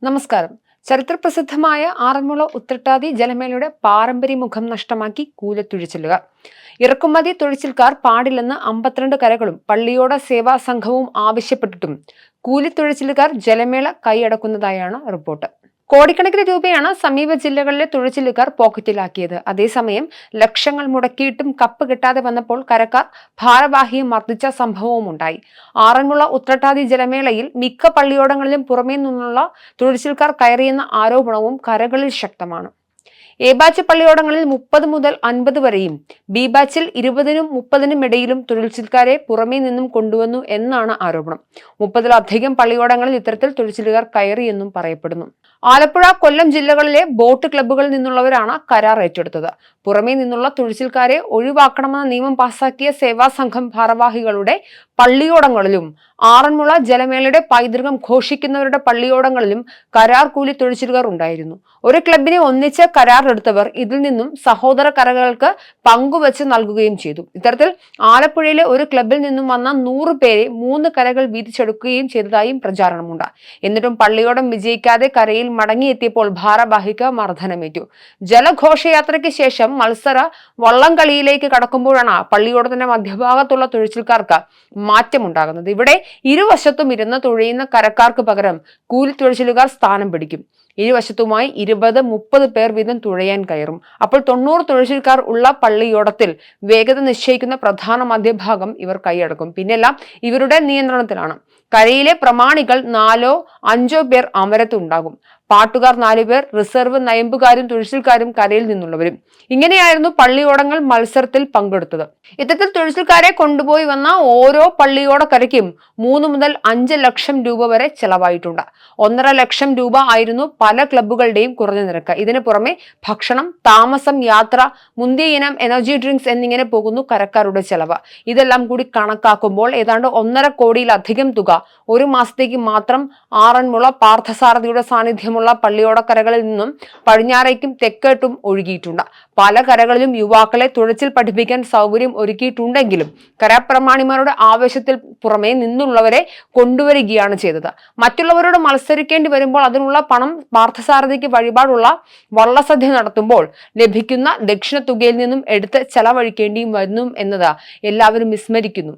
നമസ്കാരം. ചരിത്രപ്രസിദ്ധമായ ആറന്മുള ഉത്രട്ടാതി ജലമേളയുടെ പാരമ്പര്യ മുഖം നഷ്ടമാക്കി കൂലിത്തൊഴിച്ചിലുകാർ. ഇറക്കുമതി തൊഴിച്ചിൽക്കാർ പാടില്ലെന്ന് 52 കരകളും പള്ളിയോട സേവാ സംഘവും ആവശ്യപ്പെട്ടിട്ടും കൂലിത്തൊഴിച്ചിലുകാർ ജലമേള കൈയടക്കുന്നതായാണ് റിപ്പോർട്ട്. കോടിക്കണക്കിന് രൂപയാണ് സമീപ ജില്ലകളിലെ തൊഴിച്ചിലുകാർ പോക്കറ്റിലാക്കിയത്. അതേസമയം ലക്ഷങ്ങൾ മുടക്കിയിട്ടും കപ്പ് കിട്ടാതെ വന്നപ്പോൾ കരക്കാർ ഭാരവാഹിയെ മർദ്ദിച്ച സംഭവവുമുണ്ടായി. ആറന്മുള ഉത്രട്ടാതി ജലമേളയിൽ മിക്ക പള്ളിയോടങ്ങളിലും പുറമേ നിന്നുള്ള തൊഴിച്ചിൽക്കാർ കയറിയെന്ന ആരോപണവും കരകളിൽ ശക്തമാണ്. എ ബാച്ച് പള്ളിയോടങ്ങളിൽ 30 മുതൽ 50 വരെയും ബി ബാച്ചിൽ 20നും 30നും ഇടയിലും തൊഴിച്ചിൽക്കാരെ പുറമേ നിന്നും കൊണ്ടുവന്നു എന്നാണ് ആരോപണം. 30-ലധികം പള്ളിയോടങ്ങളിൽ ഇത്തരത്തിൽ തൊഴിച്ചിലുകാർ കയറിയെന്നും പറയപ്പെടുന്നു. ആലപ്പുഴ, കൊല്ലം ജില്ലകളിലെ ബോട്ട് ക്ലബ്ബുകളിൽ നിന്നുള്ളവരാണ് കരാർ ഏറ്റെടുത്തത്. പുറമേ നിന്നുള്ള തൊഴിച്ചിൽക്കാരെ ഒഴിവാക്കണമെന്ന നിയമം പാസാക്കിയ സേവാ സംഘം ഭാരവാഹികളുടെ പള്ളിയോടങ്ങളിലും ആറന്മുള ജലമേളയുടെ പൈതൃകം ഘോഷിക്കുന്നവരുടെ പള്ളിയോടങ്ങളിലും കരാർ കൂലി തൊഴിച്ചിലുകാർ ഉണ്ടായിരുന്നു. ഒരു ക്ലബിനെ ഒന്നിച്ച് കരാറെടുത്തവർ ഇതിൽ നിന്നും സഹോദര കരകൾക്ക് പങ്കുവച്ച് നൽകുകയും ചെയ്തു. ഇത്തരത്തിൽ ആലപ്പുഴയിലെ ഒരു ക്ലബിൽ നിന്നും വന്ന 100 പേരെ 3 കരകൾ വീതിച്ചെടുക്കുകയും ചെയ്തതായും പ്രചാരണമുണ്ട്. എന്നിട്ടും പള്ളിയോടം വിജയിക്കാതെ കരയിൽ മടങ്ങിയെത്തിയപ്പോൾ ഭാരവാഹിക്ക് മർദ്ദനമേറ്റു. ജലഘോഷയാത്രയ്ക്ക് ശേഷം മത്സര വള്ളംകളിയിലേക്ക് കടക്കുമ്പോഴാണ് പള്ളിയോടത്തിന്റെ മധ്യഭാഗത്തുള്ള തൊഴിച്ചിൽക്കാർക്ക് മാറ്റമുണ്ടാകുന്നത്. ഇവിടെ ഇരുവശത്തും ഇരുന്ന് തുഴയുന്ന കരക്കാർക്ക് പകരം കൂലിത്തൊഴിച്ചിലുകാർ സ്ഥാനം പിടിക്കും. ഇരുവശത്തുമായി 20-30 പേർ വീതം തുഴയാൻ കയറും. അപ്പോൾ 90 തൊഴിച്ചിൽക്കാർ ഉള്ള പള്ളിയോടത്തിൽ വേഗത നിശ്ചയിക്കുന്ന പ്രധാന മധ്യഭാഗം ഇവർ കൈയടക്കും. പിന്നെല്ലാം ഇവരുടെ നിയന്ത്രണത്തിലാണ്. കരയിലെ പ്രമാണികൾ 4-5 പേർ അമരത്തുണ്ടാകും. പാട്ടുകാർ 4 പേർ, റിസർവ് നയമ്പുകാരും തൊഴിച്ചിൽക്കാരും കരയിൽ നിന്നുള്ളവരും. ഇങ്ങനെയായിരുന്നു പള്ളിയോടങ്ങൾ മത്സരത്തിൽ പങ്കെടുത്തത്. ഇത്തരത്തിൽ തൊഴിച്ചിൽക്കാരെ കൊണ്ടുപോയി വന്ന ഓരോ പള്ളിയോടക്കരയ്ക്കും 3 മുതൽ 5 ലക്ഷം രൂപ വരെ ചെലവായിട്ടുണ്ട്. 1.5 ലക്ഷം രൂപ ആയിരുന്നു പല ക്ലബ്ബുകളുടെയും കുറഞ്ഞ നിരക്ക്. ഇതിനു പുറമെ ഭക്ഷണം, താമസം, യാത്ര, മുന്തിയ ഇനം എനർജി ഡ്രിങ്ക്സ് എന്നിങ്ങനെ പോകുന്നു കരക്കാരുടെ ചെലവ്. ഇതെല്ലാം കൂടി കണക്കാക്കുമ്പോൾ ഏതാണ്ട് 1.5 കോടിയിലധികം തുക ഒരു മാസത്തേക്ക് മാത്രം ആറന്മുള പാർത്ഥസാരഥിയുടെ സാന്നിധ്യമുള്ള പള്ളിയോടക്കരകളിൽ നിന്നും പടിഞ്ഞാറേക്കും തെക്കേട്ടും ഒഴുകിയിട്ടുണ്ട്. പല കരകളിലും യുവാക്കളെ തുഴച്ചിൽ പഠിപ്പിക്കാൻ സൗകര്യം ഒരുക്കിയിട്ടുണ്ടെങ്കിലും കരപ്രമാണിമാരുടെ ആവശ്യത്തിൽ പുറമേ നിന്നുള്ളവരെ കൊണ്ടുവരികയാണ് ചെയ്തത്. മറ്റുള്ളവരോട് മത്സരിക്കേണ്ടി വരുമ്പോൾ അതിനുള്ള പണം പാർത്ഥസാരഥിക്ക് വഴിപാടുള്ള വള്ളസദ്യ നടത്തുമ്പോൾ ലഭിക്കുന്ന ദക്ഷിണ തുകയിൽ നിന്നും എടുത്ത് ചെലവഴിക്കേണ്ടിയും വരുന്നു എന്നത് എല്ലാവരും വിസ്മരിക്കുന്നു.